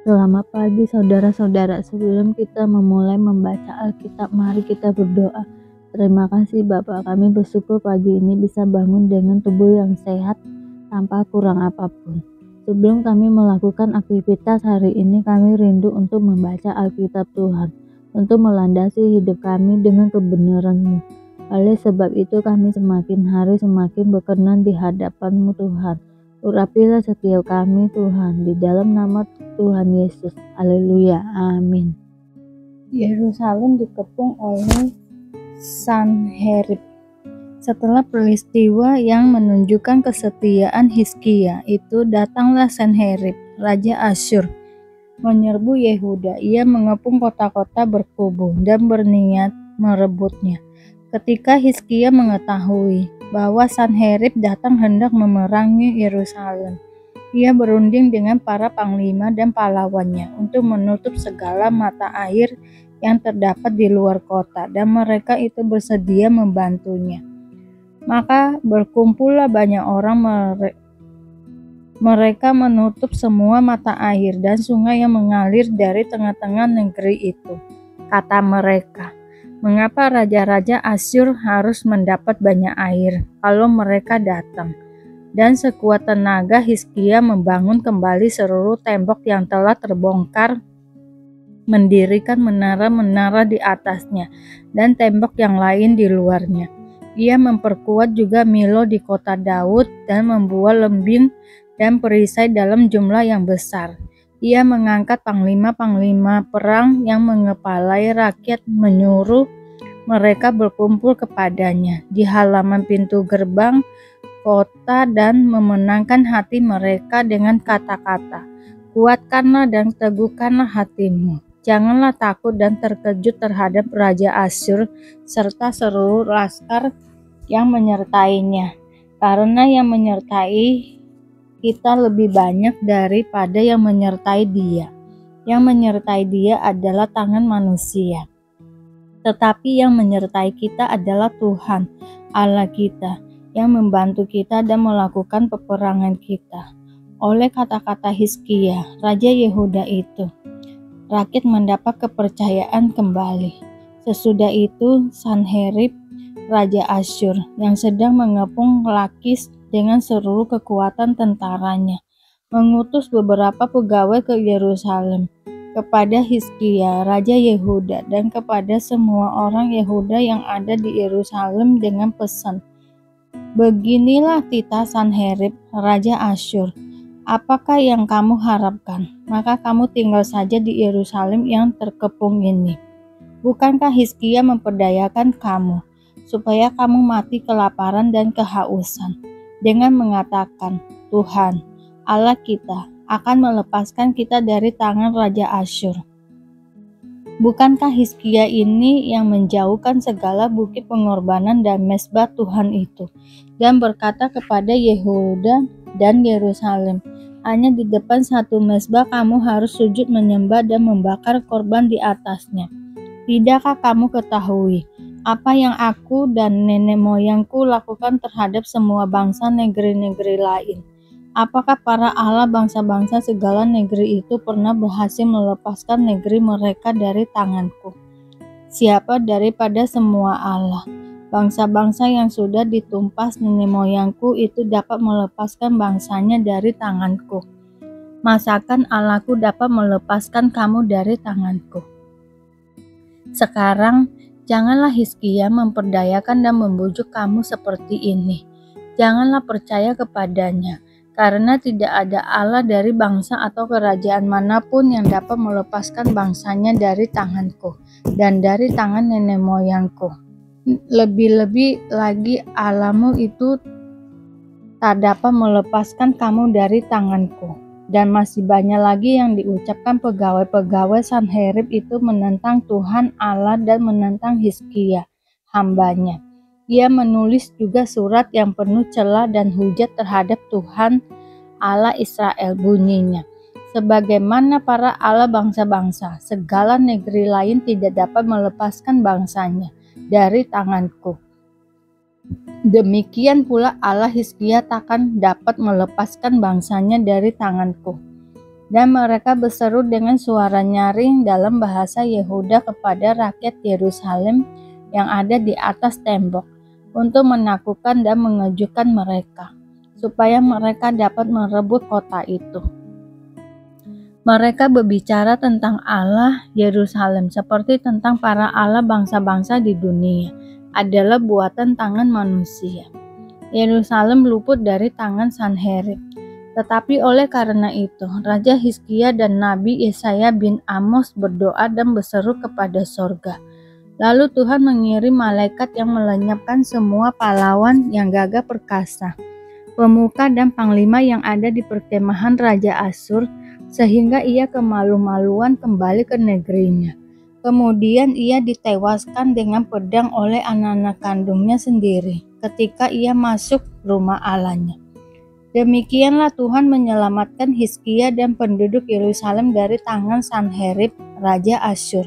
Selamat pagi saudara-saudara. Sebelum kita memulai membaca Alkitab, mari kita berdoa. Terima kasih Bapak, kami bersyukur pagi ini bisa bangun dengan tubuh yang sehat tanpa kurang apapun. Sebelum kami melakukan aktivitas hari ini, kami rindu untuk membaca Alkitab Tuhan, untuk melandasi hidup kami dengan kebenaran-Mu. Oleh sebab itu kami semakin hari semakin berkenan di hadapan-Mu Tuhan. Urapilah setiap kami Tuhan, di dalam nama Tuhan Yesus. Haleluya. Amin. Yerusalem dikepung oleh Sanherib. Setelah peristiwa yang menunjukkan kesetiaan Hizkia itu, datanglah Sanherib, Raja Asyur, menyerbu Yehuda. Ia mengepung kota-kota berkubu dan berniat merebutnya. Ketika Hizkia mengetahui bahwa Sanherib datang hendak memerangi Yerusalem, ia berunding dengan para panglima dan pahlawannya untuk menutup segala mata air yang terdapat di luar kota, dan mereka itu bersedia membantunya. Maka berkumpullah banyak orang, mereka menutup semua mata air dan sungai yang mengalir dari tengah-tengah negeri itu. Kata mereka, "Mengapa raja-raja Asyur harus mendapat banyak air kalau mereka datang?" Dan sekuat tenaga Hizkia membangun kembali seluruh tembok yang telah terbongkar, mendirikan menara-menara di atasnya dan tembok yang lain di luarnya. Ia memperkuat juga Milo di kota Daud dan membuat lembing dan perisai dalam jumlah yang besar. Ia mengangkat panglima-panglima perang yang mengepalai rakyat, menyuruh mereka berkumpul kepadanya di halaman pintu gerbang kota dan memenangkan hati mereka dengan kata-kata, "Kuatkanlah dan teguhkanlah hatimu. Janganlah takut dan terkejut terhadap Raja Asyur serta seluruh laskar yang menyertainya, karena yang menyertai kita lebih banyak daripada yang menyertai dia. Yang menyertai dia adalah tangan manusia, tetapi yang menyertai kita adalah Tuhan Allah kita, yang membantu kita dan melakukan peperangan kita." Oleh kata-kata Hizkia, Raja Yehuda itu, rakyat mendapat kepercayaan kembali. Sesudah itu, Sanherib, Raja Asyur, yang sedang mengepung Lakis dengan seluruh kekuatan tentaranya, mengutus beberapa pegawai ke Yerusalem, kepada Hizkia, Raja Yehuda, dan kepada semua orang Yehuda yang ada di Yerusalem dengan pesan, "Beginilah titah Sanherib, Raja Asyur. Apakah yang kamu harapkan? Maka kamu tinggal saja di Yerusalem yang terkepung ini. Bukankah Hizkia memperdayakan kamu, supaya kamu mati kelaparan dan kehausan, dengan mengatakan, 'Tuhan, Allah kita, akan melepaskan kita dari tangan Raja Asyur'? Bukankah Hizkia ini yang menjauhkan segala bukit pengorbanan dan mezbah Tuhan itu, dan berkata kepada Yehuda dan Yerusalem, 'Hanya di depan satu mezbah kamu harus sujud menyembah dan membakar korban di atasnya'? Tidakkah kamu ketahui apa yang aku dan nenek moyangku lakukan terhadap semua bangsa negeri-negeri lain? Apakah para Allah bangsa-bangsa segala negeri itu pernah berhasil melepaskan negeri mereka dari tanganku? Siapa daripada semua Allah bangsa-bangsa yang sudah ditumpas nenek moyangku itu dapat melepaskan bangsanya dari tanganku? Masakan Allahku dapat melepaskan kamu dari tanganku? Sekarang, janganlah Hizkia memperdayakan dan membujuk kamu seperti ini. Janganlah percaya kepadanya, karena tidak ada Allah dari bangsa atau kerajaan manapun yang dapat melepaskan bangsanya dari tanganku dan dari tangan nenek moyangku. Lebih-lebih lagi Allahmu itu tak dapat melepaskan kamu dari tanganku." Dan masih banyak lagi yang diucapkan pegawai-pegawai Sanherib itu menentang Tuhan Allah dan menentang Hizkia, hambanya. Ia menulis juga surat yang penuh cela dan hujat terhadap Tuhan Allah Israel, bunyinya, "Sebagaimana para Allah bangsa-bangsa, segala negeri lain tidak dapat melepaskan bangsanya dari tanganku, demikian pula Allah Hizkia takkan dapat melepaskan bangsanya dari tanganku." Dan mereka berseru dengan suara nyaring dalam bahasa Yehuda kepada rakyat Yerusalem yang ada di atas tembok untuk menakutkan dan mengejutkan mereka, supaya mereka dapat merebut kota itu. Mereka berbicara tentang Allah Yerusalem seperti tentang para Allah bangsa-bangsa di dunia adalah buatan tangan manusia. Yerusalem luput dari tangan Sanherib. Tetapi oleh karena itu, Raja Hizkia dan Nabi Yesaya bin Amos berdoa dan berseru kepada sorga. Lalu Tuhan mengirim malaikat yang melenyapkan semua pahlawan yang gagah perkasa, pemuka dan panglima yang ada di perkemahan Raja Asyur, sehingga ia kemalu-maluan kembali ke negerinya. Kemudian ia ditewaskan dengan pedang oleh anak-anak kandungnya sendiri ketika ia masuk rumah Allahnya. Demikianlah Tuhan menyelamatkan Hizkia dan penduduk Yerusalem dari tangan Sanherib, Raja Asyur,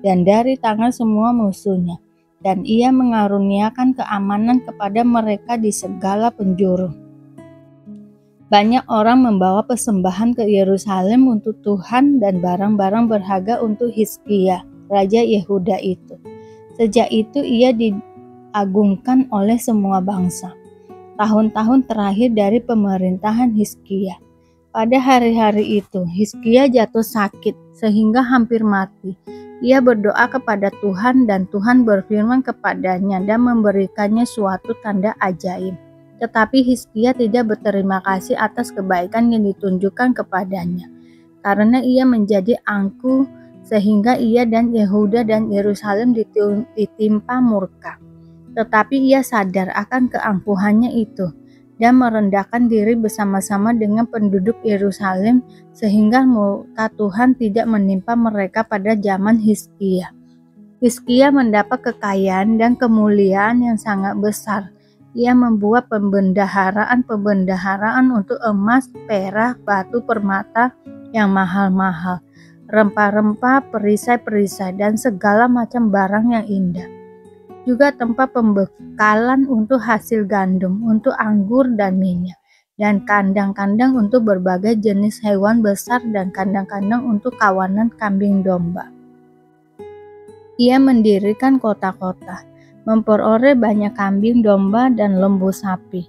dan dari tangan semua musuhnya. Dan ia mengaruniakan keamanan kepada mereka di segala penjuru. Banyak orang membawa persembahan ke Yerusalem untuk Tuhan dan barang-barang berharga untuk Hizkia, Raja Yehuda itu. Sejak itu ia diagungkan oleh semua bangsa. Tahun-tahun terakhir dari pemerintahan Hizkia. Pada hari-hari itu, Hizkia jatuh sakit sehingga hampir mati. Ia berdoa kepada Tuhan dan Tuhan berfirman kepadanya dan memberikannya suatu tanda ajaib. Tetapi Hizkia tidak berterima kasih atas kebaikan yang ditunjukkan kepadanya, karena ia menjadi angkuh sehingga ia dan Yehuda dan Yerusalem ditimpa murka. Tetapi ia sadar akan keangkuhannya itu dan merendahkan diri bersama-sama dengan penduduk Yerusalem sehingga murka Tuhan tidak menimpa mereka pada zaman Hizkia. Hizkia mendapat kekayaan dan kemuliaan yang sangat besar. Ia membuat pembendaharaan untuk emas, perak, batu permata yang mahal-mahal, rempah-rempah, perisai-perisai, dan segala macam barang yang indah. Juga tempat pembekalan untuk hasil gandum, untuk anggur dan minyak, dan kandang-kandang untuk berbagai jenis hewan besar dan kandang-kandang untuk kawanan kambing domba. Ia mendirikan kota-kota, memperoleh banyak kambing domba dan lembu sapi.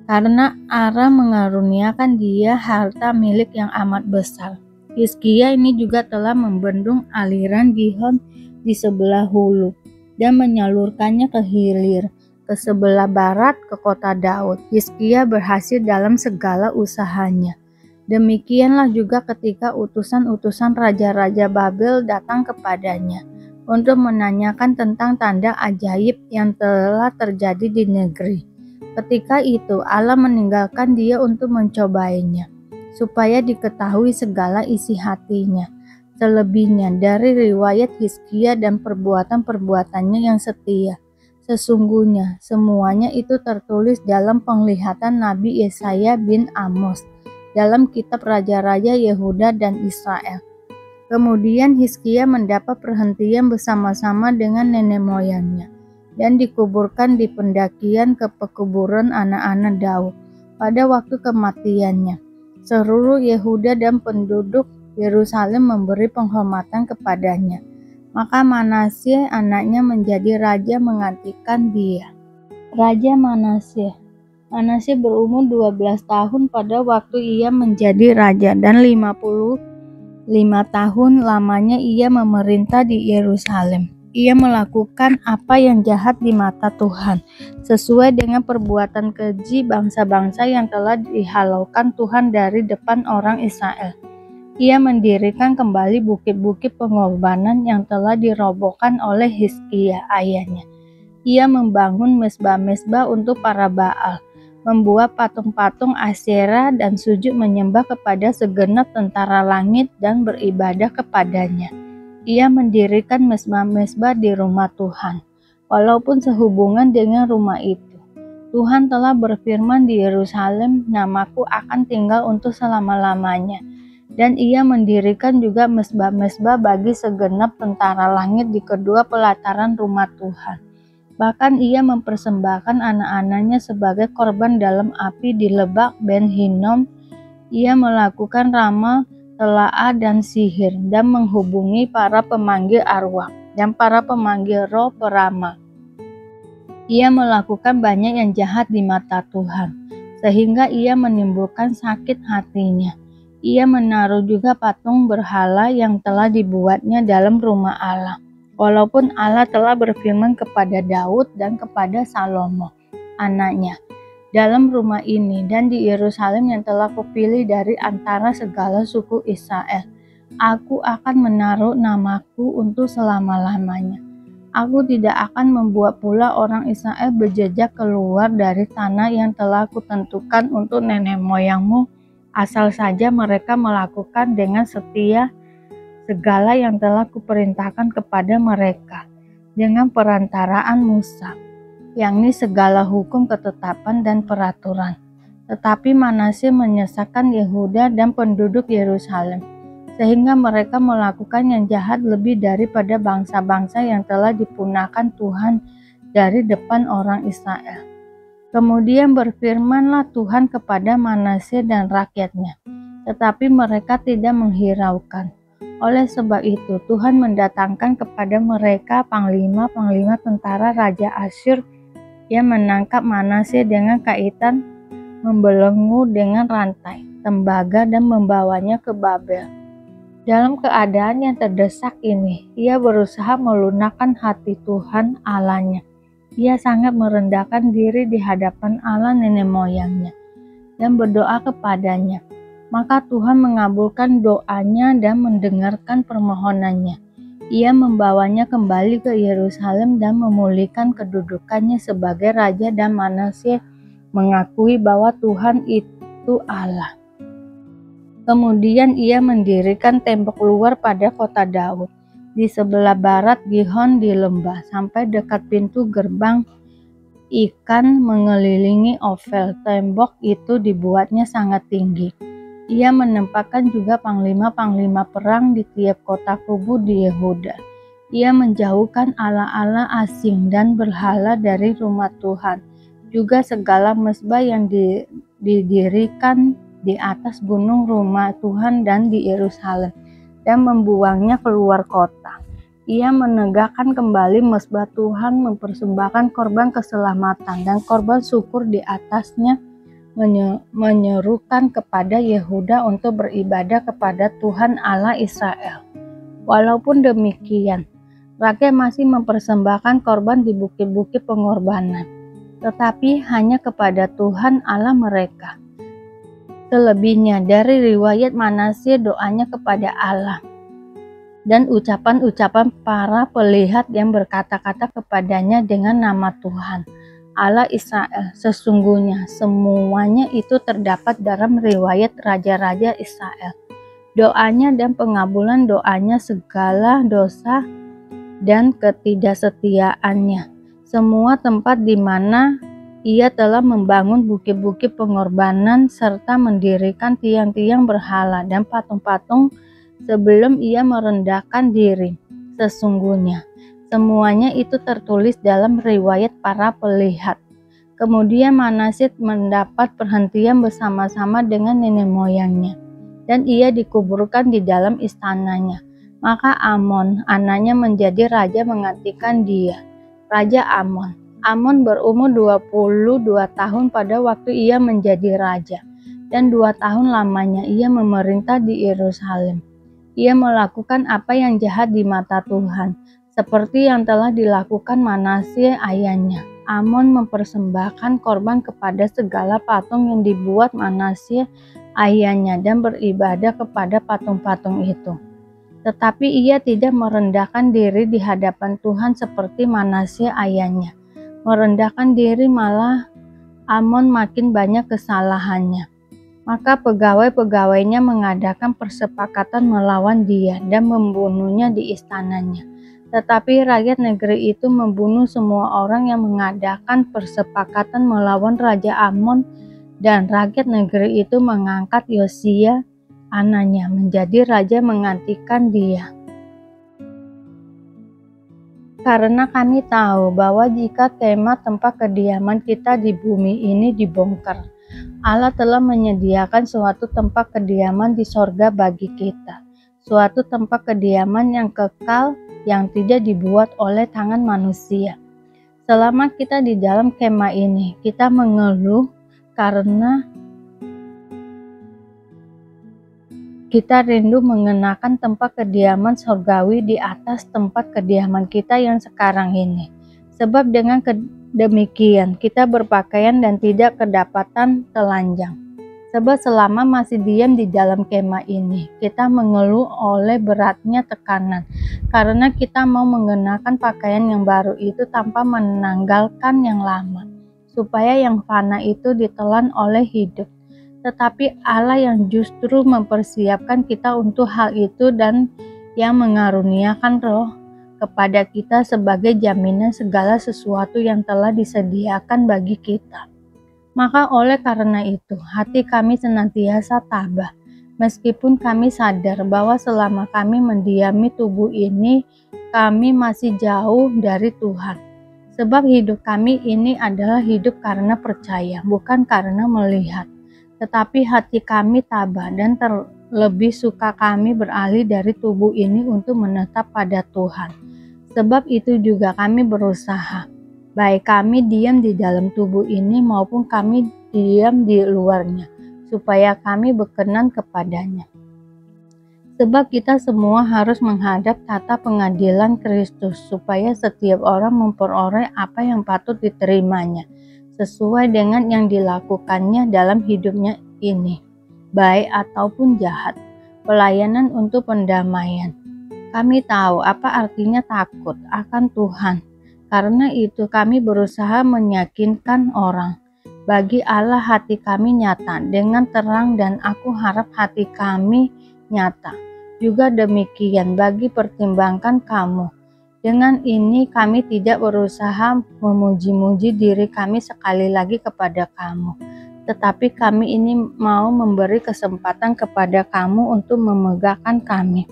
Karena Allah mengaruniakan dia harta milik yang amat besar. Hizkia ini juga telah membendung aliran Gihon di sebelah hulu dan menyalurkannya ke hilir, ke sebelah barat ke kota Daud. Hizkia berhasil dalam segala usahanya. Demikianlah juga ketika utusan-utusan raja-raja Babel datang kepadanya untuk menanyakan tentang tanda ajaib yang telah terjadi di negeri. Ketika itu Allah meninggalkan dia untuk mencobainya, supaya diketahui segala isi hatinya. Selebihnya dari riwayat Hizkia dan perbuatan-perbuatannya yang setia, sesungguhnya semuanya itu tertulis dalam penglihatan Nabi Yesaya bin Amos, dalam kitab Raja-Raja Yehuda dan Israel. Kemudian Hizkia mendapat perhentian bersama-sama dengan nenek moyangnya, dan dikuburkan di pendakian ke pekuburan anak-anak Daud. Pada waktu kematiannya, seluruh Yehuda dan penduduk Yerusalem memberi penghormatan kepadanya. Maka Manasye anaknya menjadi raja menggantikan dia. Raja Manasye berumur 12 tahun pada waktu ia menjadi raja, dan 55 tahun lamanya ia memerintah di Yerusalem. Ia melakukan apa yang jahat di mata Tuhan, sesuai dengan perbuatan keji bangsa-bangsa yang telah dihalaukan Tuhan dari depan orang Israel. Ia mendirikan kembali bukit-bukit pengorbanan yang telah dirobohkan oleh Hizkia ayahnya. Ia membangun mesbah-mesbah untuk para Baal, membuat patung-patung Asyera dan sujud menyembah kepada segenap tentara langit dan beribadah kepadanya. Ia mendirikan mesbah-mesbah di rumah Tuhan, walaupun sehubungan dengan rumah itu. Tuhan telah berfirman di Yerusalem, namaku akan tinggal untuk selama-lamanya. Dan ia mendirikan juga mesbah-mesbah bagi segenap tentara langit di kedua pelataran rumah Tuhan. Bahkan ia mempersembahkan anak-anaknya sebagai korban dalam api di Lebak Ben Hinnom. Ia melakukan ramal telaah dan sihir, dan menghubungi para pemanggil arwah dan para pemanggil roh perama. Ia melakukan banyak yang jahat di mata Tuhan, sehingga ia menimbulkan sakit hatinya. Ia menaruh juga patung berhala yang telah dibuatnya dalam rumah Allah. Walaupun Allah telah berfirman kepada Daud dan kepada Salomo, anaknya, dalam rumah ini dan di Yerusalem yang telah kupilih dari antara segala suku Israel, aku akan menaruh namaku untuk selama-lamanya. Aku tidak akan membuat pula orang Israel berjejak keluar dari tanah yang telah kutentukan untuk nenek moyangmu, asal saja mereka melakukan dengan setia segala yang telah kuperintahkan kepada mereka dengan perantaraan Musa, yakni segala hukum, ketetapan, dan peraturan. Tetapi Manasye menyesatkan Yehuda dan penduduk Yerusalem, sehingga mereka melakukan yang jahat lebih daripada bangsa-bangsa yang telah dipunahkan Tuhan dari depan orang Israel. Kemudian berfirmanlah Tuhan kepada Manasye dan rakyatnya, tetapi mereka tidak menghiraukan. Oleh sebab itu Tuhan mendatangkan kepada mereka panglima-panglima tentara Raja Asyur yang menangkap Manasye dengan kaitan, membelenggu dengan rantai, tembaga, dan membawanya ke Babel. Dalam keadaan yang terdesak ini, ia berusaha melunakkan hati Tuhan Allahnya. Ia sangat merendahkan diri di hadapan Allah nenek moyangnya dan berdoa kepadanya. Maka Tuhan mengabulkan doanya dan mendengarkan permohonannya. Ia membawanya kembali ke Yerusalem dan memulihkan kedudukannya sebagai raja, dan Manasye mengakui bahwa Tuhan itu Allah. Kemudian ia mendirikan tembok luar pada kota Daud, di sebelah barat Gihon di lembah, sampai dekat pintu gerbang ikan mengelilingi Ofel. Tembok itu dibuatnya sangat tinggi. Ia menempatkan juga panglima-panglima perang di tiap kota kubu di Yehuda. Ia menjauhkan allah-allah asing dan berhala dari rumah Tuhan, juga segala mezbah yang didirikan di atas gunung rumah Tuhan dan di Yerusalem, dan membuangnya keluar kota. Ia menegakkan kembali mezbah Tuhan, mempersembahkan korban keselamatan dan korban syukur di atasnya, menyerukan kepada Yehuda untuk beribadah kepada Tuhan Allah Israel. Walaupun demikian, rakyat masih mempersembahkan korban di bukit-bukit pengorbanan, tetapi hanya kepada Tuhan Allah mereka. Selebihnya dari riwayat Manasye, doanya kepada Allah dan ucapan-ucapan para pelihat yang berkata-kata kepadanya dengan nama Tuhan Allah Israel, sesungguhnya semuanya itu terdapat dalam riwayat raja-raja Israel. Doanya dan pengabulan doanya, segala dosa dan ketidaksetiaannya, semua tempat di mana ia telah membangun bukit-bukit pengorbanan serta mendirikan tiang-tiang berhala dan patung-patung sebelum ia merendahkan diri. Sesungguhnya semuanya itu tertulis dalam riwayat para pelihat. Kemudian Manasye mendapat perhentian bersama-sama dengan nenek moyangnya, dan ia dikuburkan di dalam istananya. Maka Amon, anaknya, menjadi raja menggantikan dia. Raja Amon. Amon berumur 22 tahun pada waktu ia menjadi raja, dan 2 tahun lamanya ia memerintah di Yerusalem. Ia melakukan apa yang jahat di mata Tuhan, seperti yang telah dilakukan Manasye ayahnya. Amon mempersembahkan korban kepada segala patung yang dibuat Manasye ayahnya dan beribadah kepada patung-patung itu. Tetapi ia tidak merendahkan diri di hadapan Tuhan seperti Manasye ayahnya. Merendahkan diri, malah Amon makin banyak kesalahannya. Maka pegawai-pegawainya mengadakan persepakatan melawan dia dan membunuhnya di istananya. Tetapi rakyat negeri itu membunuh semua orang yang mengadakan persepakatan melawan Raja Amon, dan rakyat negeri itu mengangkat Yosia anaknya menjadi raja menggantikan dia. Karena kami tahu bahwa jika kemah tempat kediaman kita di bumi ini dibongkar, Allah telah menyediakan suatu tempat kediaman di sorga bagi kita, suatu tempat kediaman yang kekal yang tidak dibuat oleh tangan manusia. Selama kita di dalam kemah ini, kita mengeluh karena kita rindu mengenakan tempat kediaman surgawi di atas tempat kediaman kita yang sekarang ini. Sebab dengan demikian kita berpakaian dan tidak kedapatan telanjang. Sebab selama masih diam di dalam kemah ini, kita mengeluh oleh beratnya tekanan. Karena kita mau mengenakan pakaian yang baru itu tanpa menanggalkan yang lama. Supaya yang fana itu ditelan oleh hidup. Tetapi Allah yang justru mempersiapkan kita untuk hal itu dan yang mengaruniakan Roh kepada kita sebagai jaminan segala sesuatu yang telah disediakan bagi kita. Maka oleh karena itu, hati kami senantiasa tabah, meskipun kami sadar bahwa selama kami mendiami tubuh ini, kami masih jauh dari Tuhan. Sebab hidup kami ini adalah hidup karena percaya, bukan karena melihat. Tetapi hati kami tabah dan terlebih suka kami beralih dari tubuh ini untuk menetap pada Tuhan. Sebab itu juga kami berusaha, baik kami diam di dalam tubuh ini maupun kami diam di luarnya, supaya kami berkenan kepadanya. Sebab kita semua harus menghadap tata pengadilan Kristus, supaya setiap orang memperoleh apa yang patut diterimanya, sesuai dengan yang dilakukannya dalam hidupnya ini, baik ataupun jahat. Pelayanan untuk pendamaian. Kami tahu apa artinya takut akan Tuhan. Karena itu kami berusaha meyakinkan orang. Bagi Allah hati kami nyata dengan terang dan aku harap hati kami nyata. Juga demikian bagi pertimbangkan kamu. Dengan ini kami tidak berusaha memuji-muji diri kami sekali lagi kepada kamu. Tetapi kami ini mau memberi kesempatan kepada kamu untuk memegahkan kami.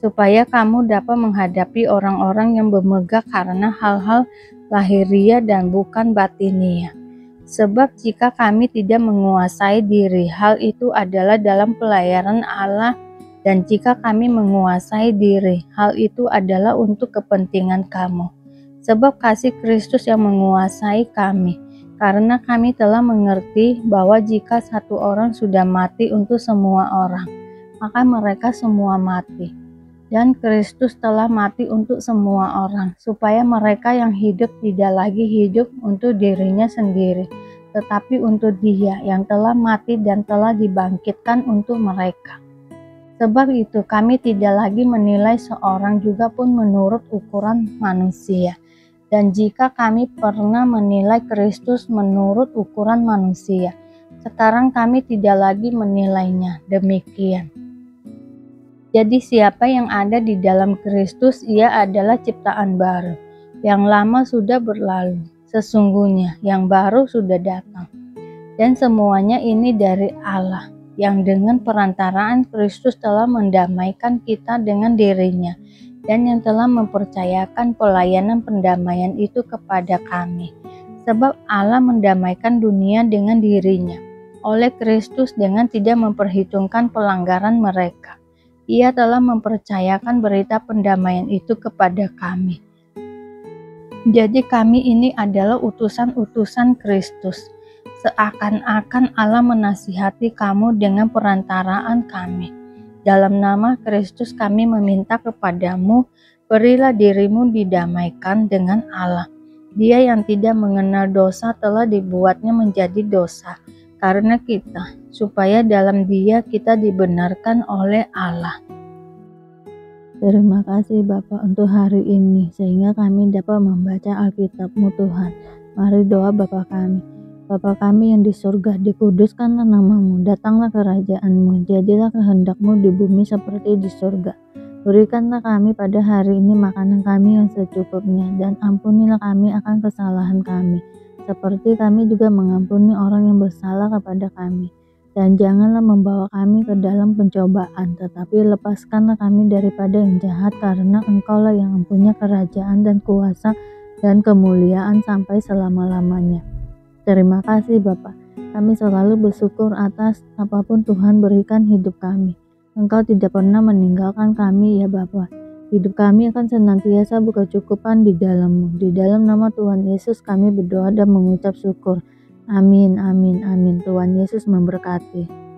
Supaya kamu dapat menghadapi orang-orang yang bermegah karena hal-hal lahiriah dan bukan batinia. Sebab jika kami tidak menguasai diri, hal itu adalah dalam pelayanan Allah. Dan jika kami menguasai diri, hal itu adalah untuk kepentingan kamu. Sebab kasih Kristus yang menguasai kami, karena kami telah mengerti bahwa jika satu orang sudah mati untuk semua orang, maka mereka semua mati. Dan Kristus telah mati untuk semua orang, supaya mereka yang hidup tidak lagi hidup untuk dirinya sendiri, tetapi untuk Dia yang telah mati dan telah dibangkitkan untuk mereka. Sebab itu kami tidak lagi menilai seorang juga pun menurut ukuran manusia. Dan jika kami pernah menilai Kristus menurut ukuran manusia, sekarang kami tidak lagi menilainya demikian. Jadi siapa yang ada di dalam Kristus, ia adalah ciptaan baru. Yang lama sudah berlalu, sesungguhnya yang baru sudah datang. Dan semuanya ini dari Allah, yang dengan perantaraan Kristus telah mendamaikan kita dengan dirinya, dan yang telah mempercayakan pelayanan pendamaian itu kepada kami. Sebab Allah mendamaikan dunia dengan dirinya, oleh Kristus dengan tidak memperhitungkan pelanggaran mereka. Ia telah mempercayakan berita pendamaian itu kepada kami. Jadi kami ini adalah utusan-utusan Kristus. Seakan-akan Allah menasihati kamu dengan perantaraan kami. Dalam nama Kristus kami meminta kepadamu, berilah dirimu didamaikan dengan Allah. Dia yang tidak mengenal dosa telah dibuatnya menjadi dosa karena kita, supaya dalam Dia kita dibenarkan oleh Allah. Terima kasih Bapak untuk hari ini, sehingga kami dapat membaca Alkitab-Mu Tuhan. Mari doa Bapa kami. Bapa kami yang di surga, dikuduskanlah nama-Mu, datanglah kerajaan-Mu, jadilah kehendak-Mu di bumi seperti di surga. Berikanlah kami pada hari ini makanan kami yang secukupnya, dan ampunilah kami akan kesalahan kami, seperti kami juga mengampuni orang yang bersalah kepada kami. Dan janganlah membawa kami ke dalam pencobaan, tetapi lepaskanlah kami daripada yang jahat, karena Engkau-lah yang mempunyai kerajaan dan kuasa dan kemuliaan sampai selama-lamanya. Terima kasih Bapak. Kami selalu bersyukur atas apapun Tuhan berikan hidup kami. Engkau tidak pernah meninggalkan kami ya Bapa. Hidup kami akan senantiasa berkecukupan di dalam-Mu. Di dalam nama Tuhan Yesus kami berdoa dan mengucap syukur. Amin, amin, amin. Tuhan Yesus memberkati.